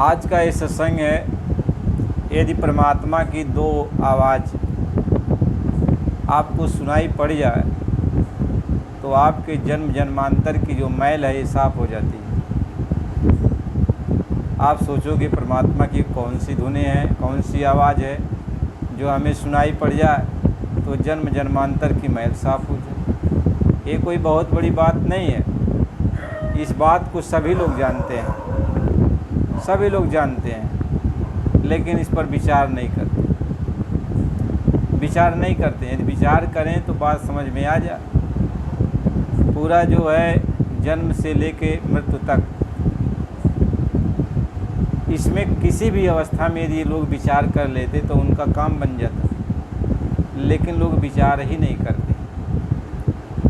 आज का ये सत्संग है, यदि परमात्मा की दो आवाज़ आपको सुनाई पड़ जाए तो आपके जन्म जन्मांतर की जो मैल है ये साफ़ हो जाती है। आप सोचोगे परमात्मा की कौन सी धुनें हैं, कौन सी आवाज़ है जो हमें सुनाई पड़ जाए तो जन्म जन्मांतर की मैल साफ़ हो जाए। ये कोई बहुत बड़ी बात नहीं है। इस बात को सभी लोग जानते हैं, सभी लोग जानते हैं, लेकिन इस पर विचार नहीं करते। विचार नहीं करते हैं। यदि विचार करें तो बात समझ में आ जाए। पूरा जो है जन्म से लेके मृत्यु तक, इसमें किसी भी अवस्था में यदि लोग विचार कर लेते तो उनका काम बन जाता, लेकिन लोग विचार ही नहीं करते,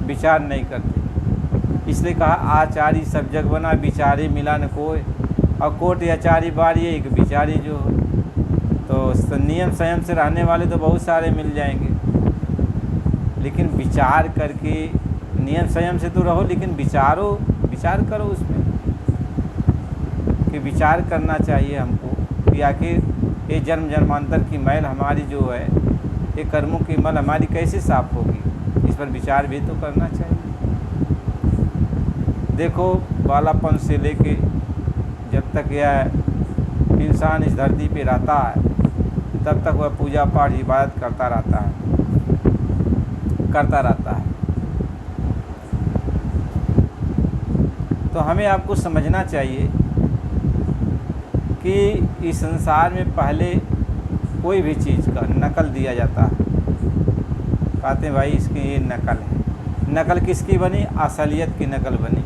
विचार नहीं करते। इसलिए कहा आचारी सब जग बना, विचारी मिला न कोई, और कोट आचारी बारी एक विचारी जो हो। तो नियम संयम से रहने वाले तो बहुत सारे मिल जाएंगे, लेकिन विचार करके नियम संयम से तो रहो, लेकिन विचार करो उसमें कि विचार करना चाहिए हमको कि आखिर ये जन्म जन्मांतर की मैल हमारी जो है, ये कर्मों की मैल हमारी कैसे साफ़ होगी, इस पर विचार भी तो करना चाहिए। देखो, बालापन से लेके जब तक यह इंसान इस धरती पे रहता है तब तक वह पूजा पाठ इबादत करता रहता है। तो हमें आपको समझना चाहिए कि इस संसार में पहले कोई भी चीज़ का नकल दिया जाता है। कहते हैं भाई इसकी ये नकल है। नकल किसकी बनी? असलियत की नकल बनी,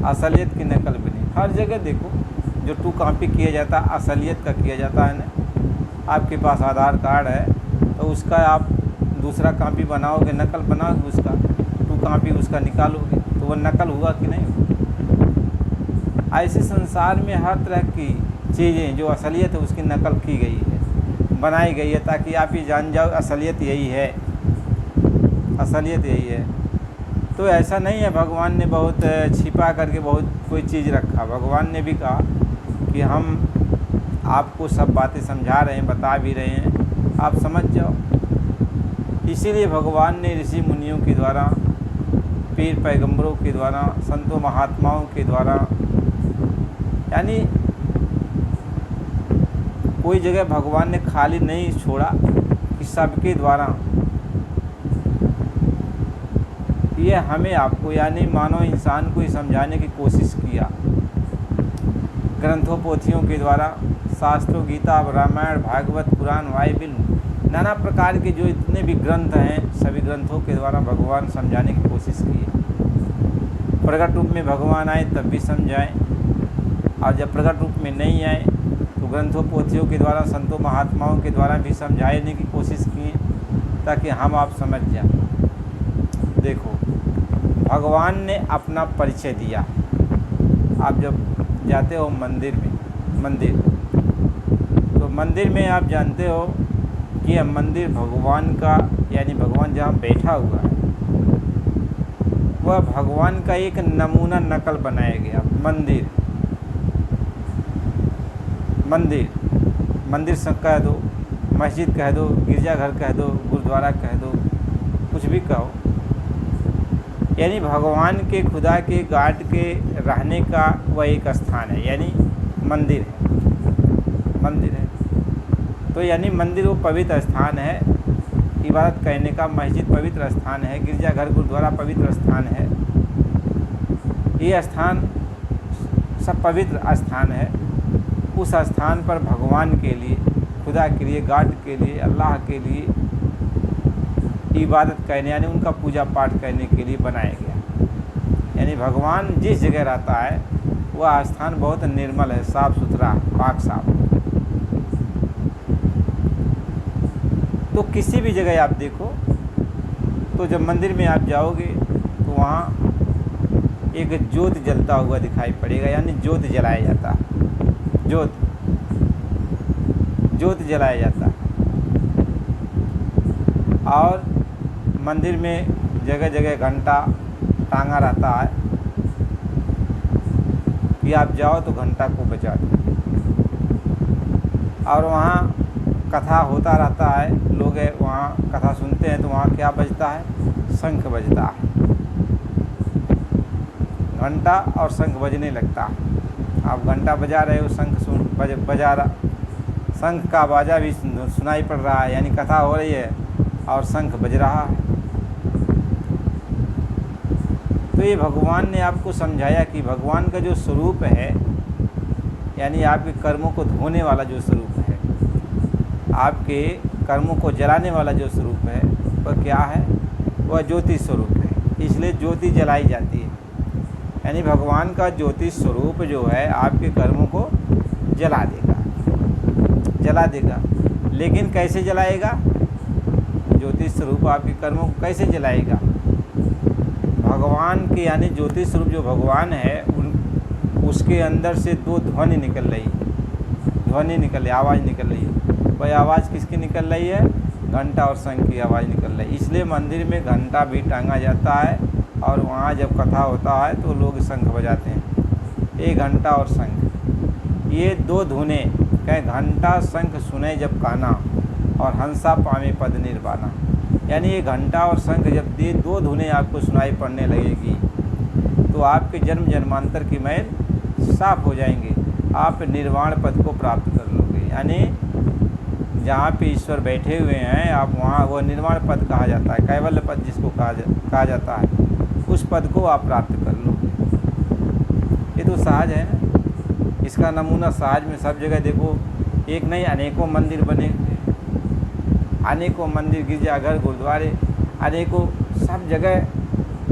असलियत की नकल बनी। हर जगह देखो जो टू कॉपी किया जाता है, असलियत का किया जाता है ना। आपके पास आधार कार्ड है तो उसका आप दूसरा कॉपी बनाओगे, नकल बनाओगे, उसका टू कॉपी उसका निकालोगे तो वह नकल हुआ कि नहीं हुआ। ऐसे संसार में हर तरह की चीज़ें जो असलियत है उसकी नकल की गई है, बनाई गई है, ताकि आप ये जान जाओ असलियत यही है, असलियत यही है। तो ऐसा नहीं है भगवान ने बहुत छिपा करके बहुत कोई चीज़ रखा। भगवान ने भी कहा कि हम आपको सब बातें समझा रहे हैं, बता भी रहे हैं, आप समझ जाओ। इसीलिए भगवान ने ऋषि मुनियों के द्वारा, पीर पैगंबरों के द्वारा, संतों महात्माओं के द्वारा, यानी कोई जगह भगवान ने खाली नहीं छोड़ा कि सबके द्वारा ये हमें आपको यानी मानव इंसान को ही समझाने की कोशिश किया। ग्रंथों पोथियों के द्वारा, शास्त्रों, गीता, रामायण, भागवत, पुराण, बाइबिल, नाना प्रकार के जो इतने भी ग्रंथ हैं, सभी ग्रंथों के द्वारा भगवान समझाने की कोशिश की है। प्रकट रूप में भगवान आए तब भी समझाएं, और जब प्रकट रूप में नहीं आए तो ग्रंथों पोथियों के द्वारा, संतों महात्माओं के द्वारा भी समझाने की कोशिश की, ताकि हम आप समझ जाएं। देखो, भगवान ने अपना परिचय दिया। आप जब जाते हो मंदिर तो मंदिर में आप जानते हो कि यह मंदिर भगवान का, यानी भगवान जहाँ बैठा हुआ है वह भगवान का एक नमूना नकल बनाया गया। मंदिर सब कह दो, मस्जिद कह दो, गिरजाघर कह दो, गुरुद्वारा कह दो, कुछ भी कहो, यानी भगवान के, खुदा के, गाड के रहने का वह एक स्थान है, यानी मंदिर है। तो यानी मंदिर वो पवित्र स्थान है, इबादत करने का। मस्जिद पवित्र स्थान है, गिरजाघर गुरुद्वारा पवित्र स्थान है। ये स्थान सब पवित्र स्थान है। उस स्थान पर भगवान के लिए, खुदा के लिए, गाड के लिए, अल्लाह के लिए इबादत करने, यानी उनका पूजा पाठ करने के लिए बनाया गया। यानी भगवान जिस जगह रहता है वह स्थान बहुत निर्मल है, साफ़ सुथरा, पाक साफ। तो किसी भी जगह आप देखो तो जब मंदिर में आप जाओगे तो वहाँ एक ज्योत जलता हुआ दिखाई पड़ेगा, यानी ज्योत जलाया जाता है, ज्योत जलाया जाता है। और मंदिर में जगह जगह घंटा टांगा रहता है, कि आप जाओ तो घंटा को बजा दो। और वहाँ कथा होता रहता है, लोग वहाँ कथा सुनते हैं तो वहाँ क्या बजता है? शंख बजता है, घंटा और शंख बजने लगता है। आप घंटा बजा रहे हो, शंख बजा रहा, शंख का बाजा भी सुनाई पड़ रहा है, यानी कथा हो रही है और शंख बज रहा है। तो ये भगवान ने आपको समझाया कि भगवान का जो स्वरूप है, यानी आपके कर्मों को धोने वाला जो स्वरूप है, आपके कर्मों को जलाने वाला जो स्वरूप है, वह क्या है? वह ज्योति स्वरूप है। इसलिए ज्योति जलाई जाती है, यानी भगवान का ज्योति स्वरूप जो है आपके कर्मों को जला देगा। लेकिन कैसे जलाएगा? ज्योति स्वरूप आपके कर्मों को कैसे जलाएगा? भगवान के, यानी ज्योति स्वरूप जो भगवान है, उसके अंदर से दो ध्वनि निकल रही है, आवाज़ निकल रही है। वह आवाज़ किसकी निकल रही है? घंटा और शंख की आवाज़ निकल रही है। इसलिए मंदिर में घंटा भी टांगा जाता है और वहाँ जब कथा होता है तो लोग शंख बजाते हैं। ये घंटा और शंख, ये दो धुने कहे, घंटा शंख सुने जब काना और हंसा पावे पद निर्वाणा। यानी ये घंटा और शंख जब ये दो धुनें आपको सुनाई पड़ने लगेगी तो आपके जन्म जन्मांतर की मैल साफ हो जाएंगे, आप निर्वाण पद को प्राप्त कर लोगे। यानी जहाँ पे ईश्वर बैठे हुए हैं आप वहाँ, वो निर्वाण पद कहा जाता है, कैवल्य पद जिसको कहा जाता है, उस पद को आप प्राप्त कर लोगे। ये तो सहज है ना। इसका नमूना सहज में सब जगह देखो, एक नहीं अनेकों मंदिर बने, अनेकों मंदिर, गिरजाघर, गुरुद्वारे, अनेकों सब जगह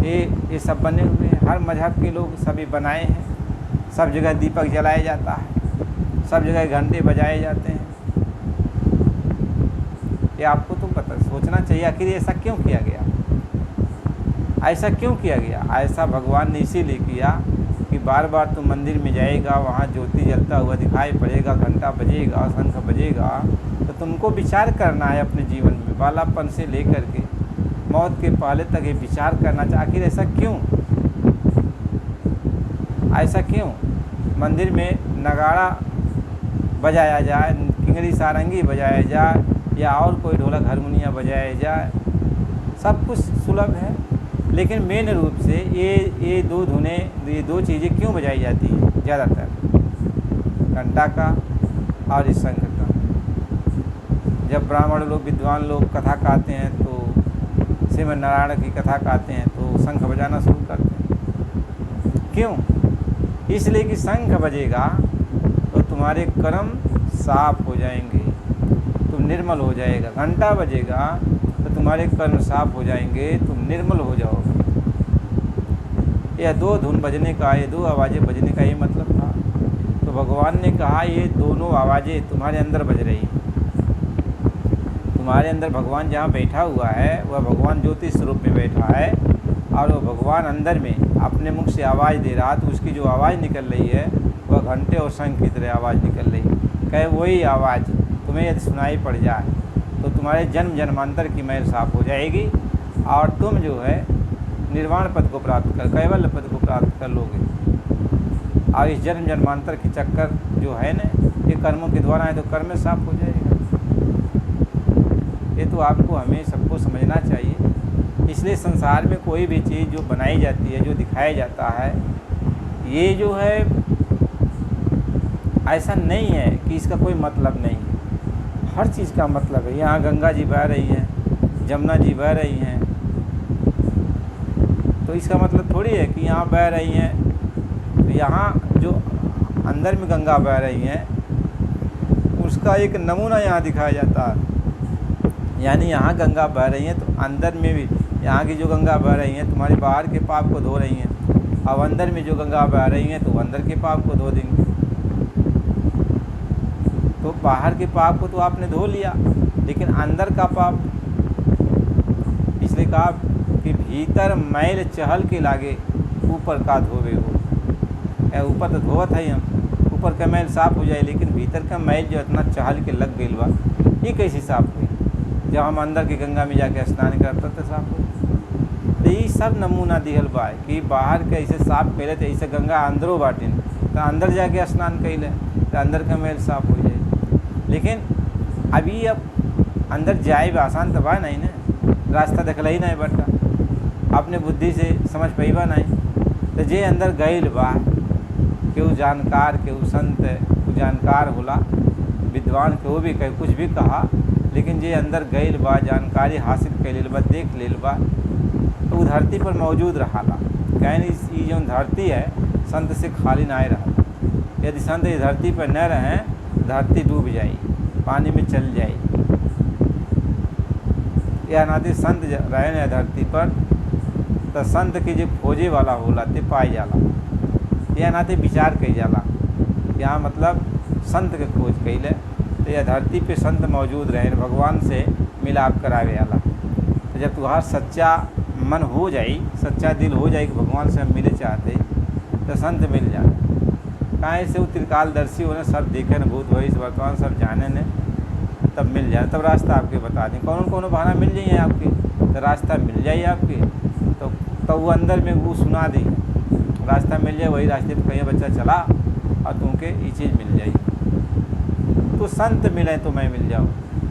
ये सब बने हुए हैं। हर मजहब के लोग सभी बनाए हैं। सब जगह दीपक जलाया जाता है, सब जगह घंटे बजाए जाते हैं। ये आपको तो पता सोचना चाहिए, आखिर ऐसा क्यों किया गया? ऐसा क्यों किया गया? ऐसा भगवान ने इसीलिए किया कि बार बार तुम मंदिर में जाएगा, वहाँ ज्योति जलता हुआ दिखाई पड़ेगा, घंटा बजेगा, शंख बजेगा, तो तुमको विचार करना है अपने जीवन में, बालापन से लेकर के मौत के पहले तक ये विचार करना चाहिए। आखिर ऐसा क्यों? ऐसा क्यों? मंदिर में नगाड़ा बजाया जाए, किंगरी सारंगी बजाया जाए, या और कोई ढोलक हारमोनिया बजाया जाए, सब कुछ सुलभ है, लेकिन मेन रूप से ये दो धुनें, ये दो चीज़ें क्यों बजाई जाती हैं ज़्यादातर? घंटा का और इस शंख का। जब ब्राह्मण लोग, विद्वान लोग कथा कहते हैं तो श्रीमद् नारायण की कथा कहते हैं तो शंख बजाना शुरू करते हैं। क्यों? इसलिए कि शंख बजेगा तो तुम्हारे कर्म साफ हो जाएंगे, तुम निर्मल हो जाएगा। घंटा बजेगा तो तुम्हारे कर्म साफ हो जाएंगे, तुम निर्मल हो जाओगे। यह दो धुन बजने का, ये दो आवाज़ें बजने का ये मतलब था। तो भगवान ने कहा ये दोनों आवाज़ें तुम्हारे अंदर बज रही हैं। तुम्हारे अंदर भगवान जहाँ बैठा हुआ है वह भगवान ज्योति स्वरूप में बैठा है, और वह भगवान अंदर में अपने मुख से आवाज़ दे रहा, तो उसकी जो आवाज़ निकल रही है वह घंटे और शंख की तरह आवाज़ निकल रही है। कहे वही आवाज़ तुम्हें यदि सुनाई पड़ जाए तो तुम्हारे जन्म जन्मांतर की मैल साफ हो जाएगी और तुम जो है निर्वाण पद को प्राप्त कर, कैवल्य पद को प्राप्त कर लोगे। और इस जन्म जन्मांतर के चक्कर जो है ना, ये कर्मों के द्वारा है, तो कर्म साफ हो जाएगा। ये तो आपको, हमें सबको समझना चाहिए। इसलिए संसार में कोई भी चीज़ जो बनाई जाती है, जो दिखाया जाता है, ये जो है ऐसा नहीं है कि इसका कोई मतलब नहीं है। हर चीज़ का मतलब है। यहाँ गंगा जी बह रही हैं, जमुना जी बह रही हैं, तो इसका मतलब थोड़ी है कि यहाँ बह रही हैं तो यहाँ जो अंदर में गंगा बह रही हैं उसका एक नमूना यहाँ दिखाया जाता है। यानी यहाँ गंगा बह रही हैं तो अंदर में भी यहाँ की जो गंगा बह रही हैं तुम्हारे बाहर के पाप को धो रही हैं, अब अंदर में जो गंगा बह रही हैं तो अंदर के पाप को धो देंगे। तो बाहर के पाप को तो आपने धो लिया, लेकिन अंदर का पाप, इसलिए कहा कि भीतर मैल चहल के लागे ऊपर का धोवे हो। ऊपर तो धोवत है हम, ऊपर का मैल साफ हो जाए, लेकिन भीतर का मैल जो इतना चहल के लग गई बा, ये कैसे साफ हुई? जब हम अंदर की गंगा में जाके स्नान करते तो साफ हो। तो ये सब नमूना दिहल बा कि बाहर के ऐसे साफ पहले तो ऐसे गंगा अंदरों बाटे तो अंदर जाके स्नान कैले तो अंदर का मैल साफ हो जाए। लेकिन अभी अब अंदर जाए भी आसान तो बा नहीं ना, रास्ता देखला ही नहीं बटा, अपने बुद्धि से समझ पैबा नहीं। तो जे अंदर गईल बा, केहू जानकार, केहू संत, केहू जानकार होला, विद्वान केहू भी कहे कुछ भी कहा, लेकिन जे अंदर गईल बा, जानकारी हासिल कर लेल बा, देख लेल बा, तो वो धरती पर मौजूद रहाला। कहें ये जो धरती है संत से खाली ना रहा। यदि संत इस धरती पर न रहें, धरती डूब जाए, पानी में चल जाए। या नाते संत रहे न धरती पर, तो संत के जो खोजे वाला होला ते पाए जाला। या नाते विचार कई जाला, यहाँ मतलब संत के खोज कैले, तो यह धरती पे संत मौजूद रहे, भगवान से मिलाप करावे जाला। तो जब तुम्हारा सच्चा मन हो जाए, सच्चा दिल हो जाए कि भगवान से हम मिले चाहते, तो संत मिल जाए। काहे से वो त्रिकालदर्शी होने, सब देखे न, भूत भविष्य वर्तमान सब जाने ने, तब मिल जाए, तब रास्ता आपके बता दें। कौन बहाना मिल जाइए आपके, तो रास्ता मिल जाइए आपके, तो वो अंदर में वो सुना दी, रास्ता मिल जाए, वही रास्ते पर कहीं बच्चा चला और तुमके ये चीज़ मिल जाए। तो संत मिले तो मैं मिल जाऊँ।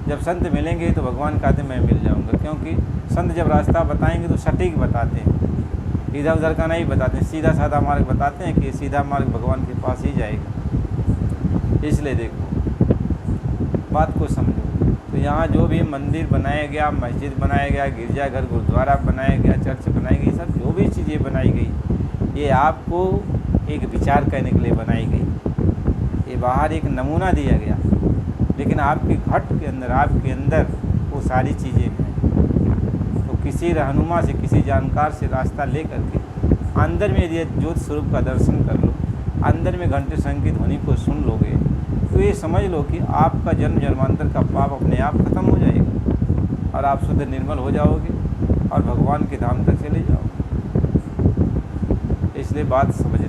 जब संत मिलेंगे तो भगवान कहते मैं मिल जाऊँगा, क्योंकि संत जब रास्ता बताएंगे तो सटीक बताते हैं, इधर उधर का नहीं बताते हैं, सीधा साधा मार्ग बताते हैं कि सीधा मार्ग भगवान के पास ही जाएगा। इसलिए देखो, बात को समझो। तो यहाँ जो भी मंदिर बनाया गया, मस्जिद बनाया गया, गिरजाघर, गुरुद्वारा बनाया गया, चर्च बनाई गई, सब जो भी चीज़ें बनाई गई, ये आपको एक विचार करने के लिए बनाई गई। ये बाहर एक नमूना दिया गया, लेकिन आपके घट के अंदर, आपके अंदर वो सारी चीज़ें हैं। तो किसी रहनुमा से, किसी जानकार से रास्ता ले करके अंदर में यदि ज्योत स्वरूप का दर्शन कर लो, अंदर में घंटे संगीत ध्वनि को सुन लोगे, तो ये समझ लो कि आपका जन्म जन्मांतर का पाप अपने आप खत्म हो जाएगा और आप शुद्ध निर्मल हो जाओगे और भगवान के धाम तक चले जाओगे। इसलिए बात समझ